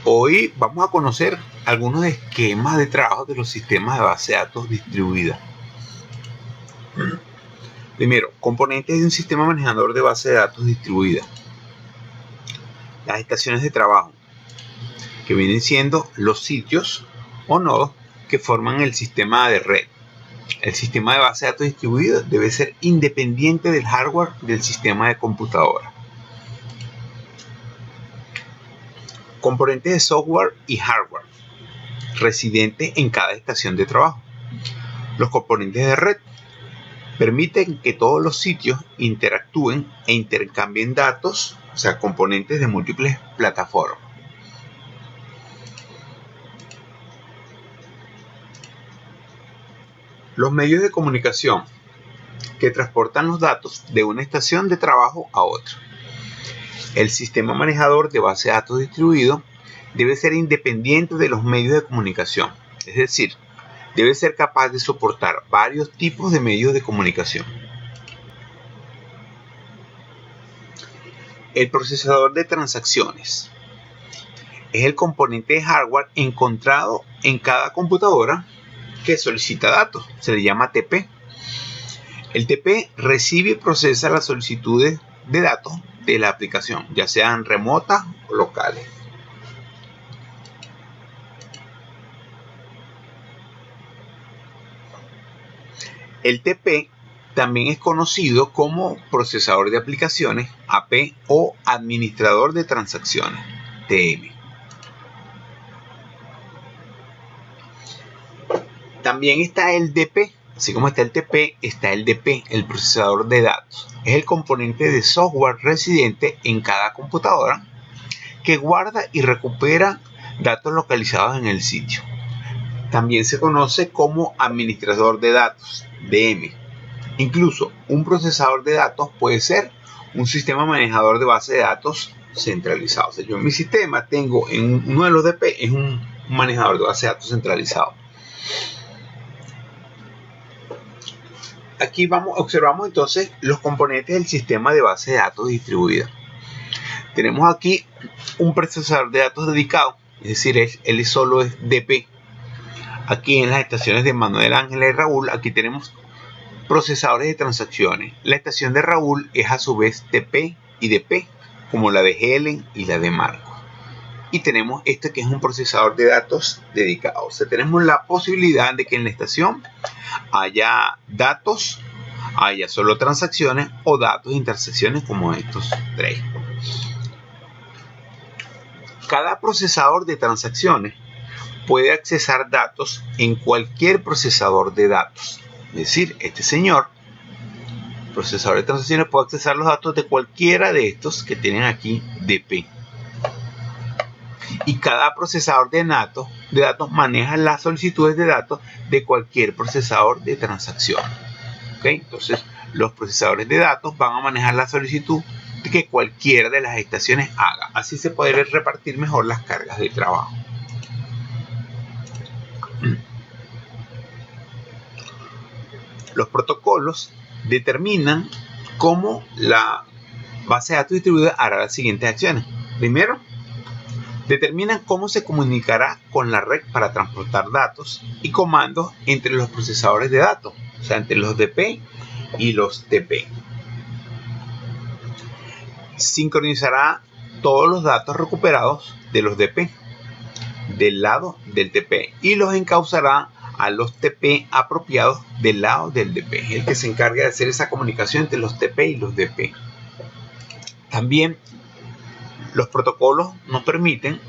Hoy vamos a conocer algunos esquemas de trabajo de los sistemas de base de datos distribuida. Primero, componentes de un sistema manejador de base de datos distribuida. Las estaciones de trabajo, que vienen siendo los sitios o nodos que forman el sistema de red. El sistema de base de datos distribuido debe ser independiente del hardware del sistema de computadora. Componentes de software y hardware residentes en cada estación de trabajo. Los componentes de red permiten que todos los sitios interactúen e intercambien datos, o sea, componentes de múltiples plataformas. Los medios de comunicación que transportan los datos de una estación de trabajo a otra. El sistema manejador de base de datos distribuido debe ser independiente de los medios de comunicación, es decir, debe ser capaz de soportar varios tipos de medios de comunicación. El procesador de transacciones es el componente de hardware encontrado en cada computadora que solicita datos, se le llama TP. El TP recibe y procesa las solicitudes de datos de la aplicación, ya sean remotas o locales. El TP también es conocido como procesador de aplicaciones, AP, o administrador de transacciones, TM. También está el DP. Así como está el TP, está el DP, el procesador de datos. Es el componente de software residente en cada computadora que guarda y recupera datos localizados en el sitio. También se conoce como administrador de datos, DM. Incluso un procesador de datos puede ser un sistema manejador de base de datos centralizado. O sea, yo en mi sistema tengo en uno de los DP es un manejador de base de datos centralizado. Aquí observamos entonces los componentes del sistema de base de datos distribuida. Tenemos aquí un procesador de datos dedicado, es decir, él solo es DP. Aquí en las estaciones de Manuel, Ángela y Raúl, aquí tenemos procesadores de transacciones. La estación de Raúl es a su vez TP y DP, como la de Helen y la de Marco. Y tenemos este que es un procesador de datos dedicado. O sea, tenemos la posibilidad de que en la estación haya datos, haya solo transacciones o datos e intersecciones como estos tres. Cada procesador de transacciones puede accesar datos en cualquier procesador de datos. Es decir, este señor, procesador de transacciones, puede accesar los datos de cualquiera de estos que tienen aquí DP. Y cada procesador de datos maneja las solicitudes de datos de cualquier procesador de transacciones. ¿Okay? Entonces, los procesadores de datos van a manejar la solicitud que cualquiera de las estaciones haga. Así se puede repartir mejor las cargas de trabajo. Los protocolos determinan cómo la base de datos distribuida hará las siguientes acciones. Primero, determinan cómo se comunicará con la red para transportar datos y comandos entre los procesadores de datos, o sea, entre los DP y los TP. Sincronizará todos los datos recuperados de los DP del lado del TP y los encauzará a los TP apropiados del lado del DP. Es el que se encarga de hacer esa comunicación entre los TP y los DP. También los protocolos nos permiten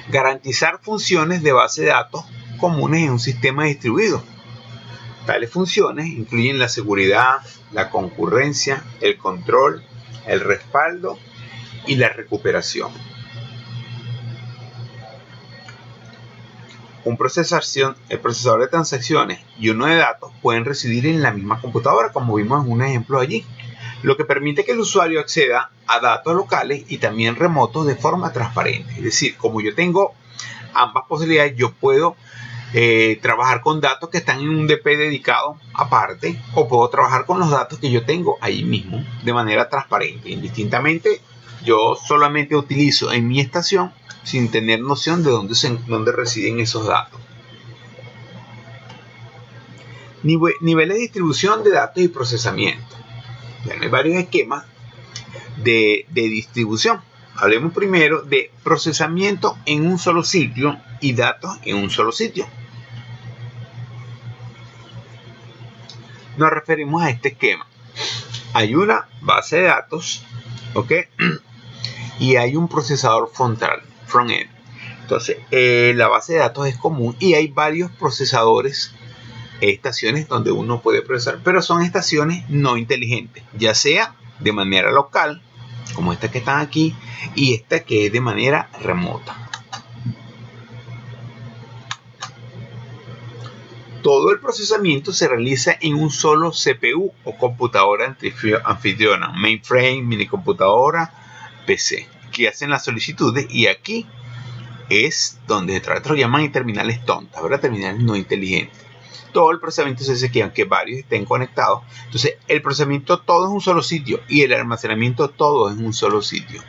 garantizar funciones de base de datos comunes en un sistema distribuido. Tales funciones incluyen la seguridad, la concurrencia, el control, el respaldo y la recuperación. El procesador de transacciones y uno de datos pueden residir en la misma computadora, como vimos en un ejemplo allí, lo que permite que el usuario acceda a datos locales y también remotos de forma transparente. Es decir, como yo tengo ambas posibilidades, yo puedo trabajar con datos que están en un DP dedicado aparte, o puedo trabajar con los datos que yo tengo ahí mismo de manera transparente, indistintamente yo solamente utilizo en mi estación sin tener noción de dónde residen esos datos. Niveles de distribución de datos y procesamiento. Bueno, hay varios esquemas de distribución. Hablemos primero de procesamiento en un solo sitio y datos en un solo sitio. Nos referimos a este esquema. Hay una base de datos, ¿ok? Y hay un procesador front-end. Entonces, la base de datos es común y hay varios procesadores, estaciones donde uno puede procesar, pero son estaciones no inteligentes, ya sea de manera local, como esta que están aquí, y esta que es de manera remota. Todo el procesamiento se realiza en un solo CPU o computadora anfitriona, mainframe, minicomputadora, PC, que hacen las solicitudes, y aquí es donde lo llaman terminales tontas, ¿verdad? Terminales no inteligentes. Todo el procesamiento se hace aquí, aunque varios estén conectados. Entonces, el procesamiento todo es un solo sitio y el almacenamiento todo es un solo sitio.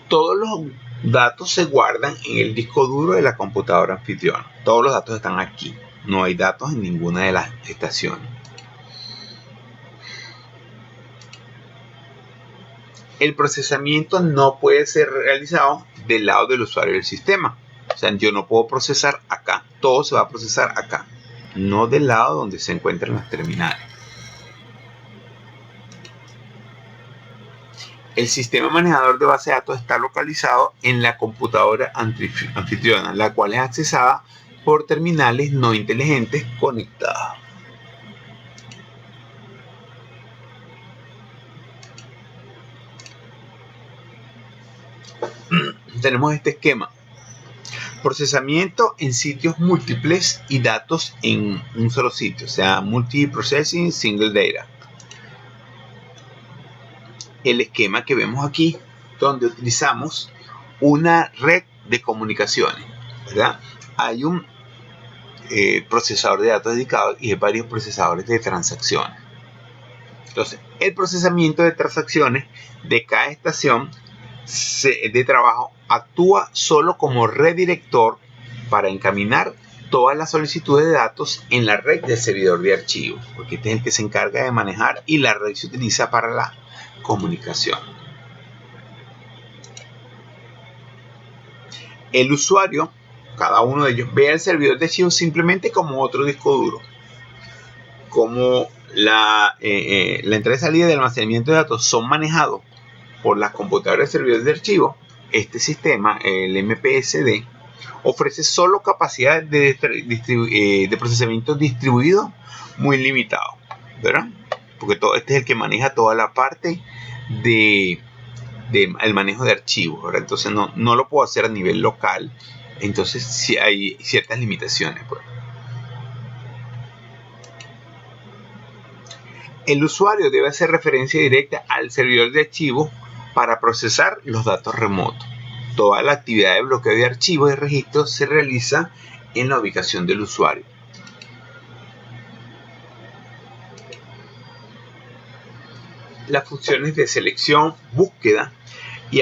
Todos los datos se guardan en el disco duro de la computadora anfitriona. Todos los datos están aquí. No hay datos en ninguna de las estaciones. El procesamiento no puede ser realizado del lado del usuario del sistema. O sea, yo no puedo procesar acá. Todo se va a procesar acá, no del lado donde se encuentran las terminales. El sistema manejador de base de datos está localizado en la computadora anfitriona, la cual es accesada por terminales no inteligentes conectados. Tenemos este esquema: procesamiento en sitios múltiples y datos en un solo sitio, o sea, multiprocessing single data. El esquema que vemos aquí, donde utilizamos una red de comunicaciones, ¿verdad? Hay un procesador de datos dedicado y hay varios procesadores de transacciones. Entonces, el procesamiento de transacciones de cada estación de trabajo actúa solo como redirector para encaminar todas las solicitudes de datos en la red del servidor de archivos, porque este es el que se encarga de manejar y la red se utiliza para la comunicación. El usuario, cada uno de ellos, ve al servidor de archivos simplemente como otro disco duro. Como la entrada y salida del almacenamiento de datos son manejados por las computadoras de servidores de archivos, este sistema, el MPSD, ofrece solo capacidad de procesamiento distribuido muy limitado, ¿verdad? Porque este es el que maneja toda la parte el manejo de archivos, ¿verdad? Entonces no lo puedo hacer a nivel local. Entonces sí hay ciertas limitaciones, pues. El usuario debe hacer referencia directa al servidor de archivos para procesar los datos remotos. Toda la actividad de bloqueo de archivos y registros se realiza en la ubicación del usuario. Las funciones de selección, búsqueda y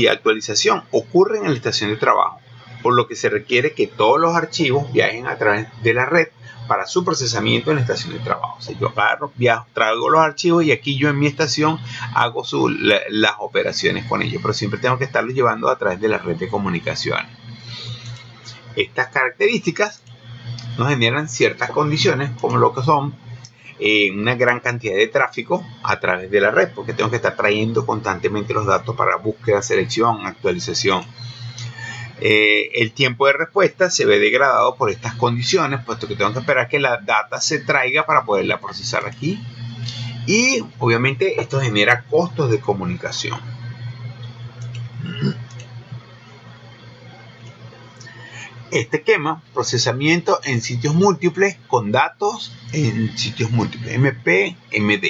actualización ocurren en la estación de trabajo, por lo que se requiere que todos los archivos viajen a través de la red para su procesamiento en la estación de trabajo. O sea, yo agarro, traigo los archivos y aquí yo en mi estación hago las operaciones con ellos, pero siempre tengo que estarlos llevando a través de la red de comunicaciones. Estas características nos generan ciertas condiciones, como lo que son una gran cantidad de tráfico a través de la red, porque tengo que estar trayendo constantemente los datos para búsqueda, selección, actualización. El tiempo de respuesta se ve degradado por estas condiciones, puesto que tengo que esperar que la data se traiga para poderla procesar aquí, y obviamente esto genera costos de comunicación. Este esquema: procesamiento en sitios múltiples con datos en sitios múltiples, MPMD.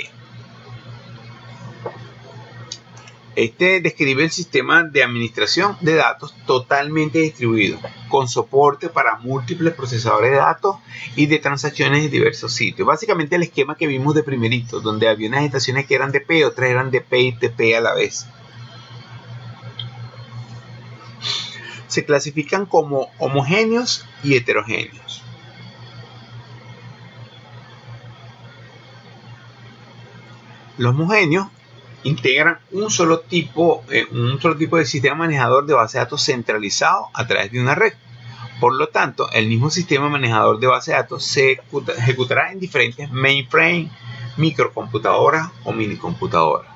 Este describe el sistema de administración de datos totalmente distribuido, con soporte para múltiples procesadores de datos y de transacciones de diversos sitios. Básicamente el esquema que vimos de primerito, donde había unas estaciones que eran DP, otras eran DP y TP a la vez. Se clasifican como homogéneos y heterogéneos. Los homogéneos integran un solo tipo de sistema manejador de base de datos centralizado a través de una red. Por lo tanto, el mismo sistema manejador de base de datos se ejecutará en diferentes mainframes, microcomputadoras o minicomputadoras.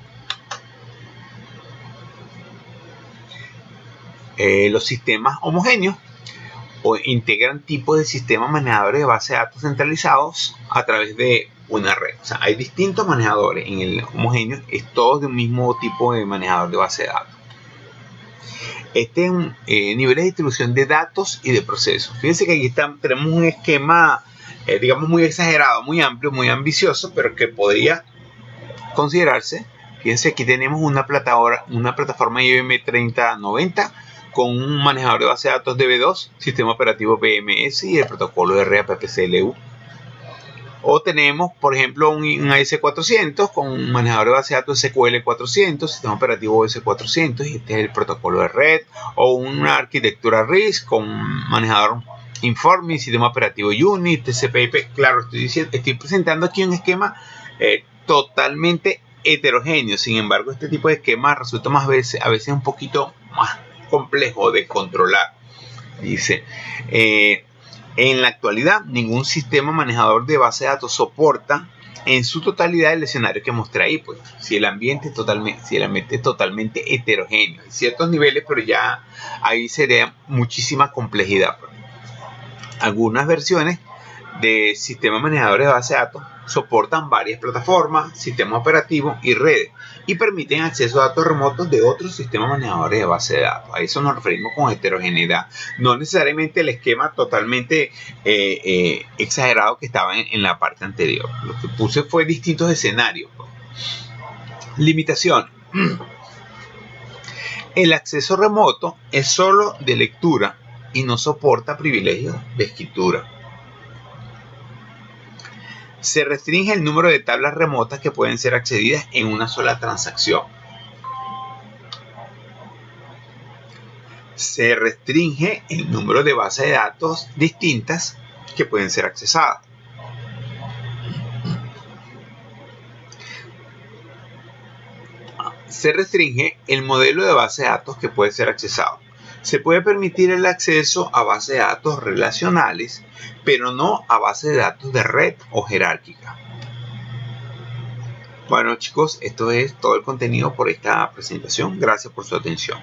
Los sistemas homogéneos integran tipos de sistemas manejadores de base de datos centralizados a través de una red. O sea, hay distintos manejadores. En el homogéneo es todos de un mismo tipo de manejador de base de datos. Este es niveles de distribución de datos y de procesos. Fíjense que aquí tenemos un esquema, digamos, muy exagerado, muy amplio, muy ambicioso, pero que podría considerarse. Fíjense, aquí tenemos una plataforma IBM 3090 con un manejador de base de datos DB2, sistema operativo BMS y el protocolo RAPPCLU. O tenemos, por ejemplo, un AS400 con un manejador de base de datos SQL400, sistema operativo OS400, y este es el protocolo de red. O una arquitectura RISC con un manejador Informe, sistema operativo Unix, TCP/IP. Claro, estoy presentando aquí un esquema totalmente heterogéneo. Sin embargo, este tipo de esquema resulta a veces un poquito más complejo de controlar. Dice, en la actualidad, ningún sistema manejador de base de datos soporta en su totalidad el escenario que mostré ahí. Pues, si el ambiente es totalmente heterogéneo, hay ciertos niveles, pero ya ahí sería muchísima complejidad. Pues. Algunas versiones de sistemas manejadores de base de datos soportan varias plataformas, sistemas operativos y redes, y permiten acceso a datos remotos de otros sistemas manejadores de base de datos. A eso nos referimos con heterogeneidad. No necesariamente el esquema totalmente exagerado que estaba en la parte anterior. Lo que puse fue distintos escenarios. Limitaciones. El acceso remoto es solo de lectura y no soporta privilegios de escritura. Se restringe el número de tablas remotas que pueden ser accedidas en una sola transacción. Se restringe el número de bases de datos distintas que pueden ser accesadas. Se restringe el modelo de base de datos que puede ser accesado. Se puede permitir el acceso a bases de datos relacionales, pero no a bases de datos de red o jerárquica. Bueno, chicos, esto es todo el contenido por esta presentación. Gracias por su atención.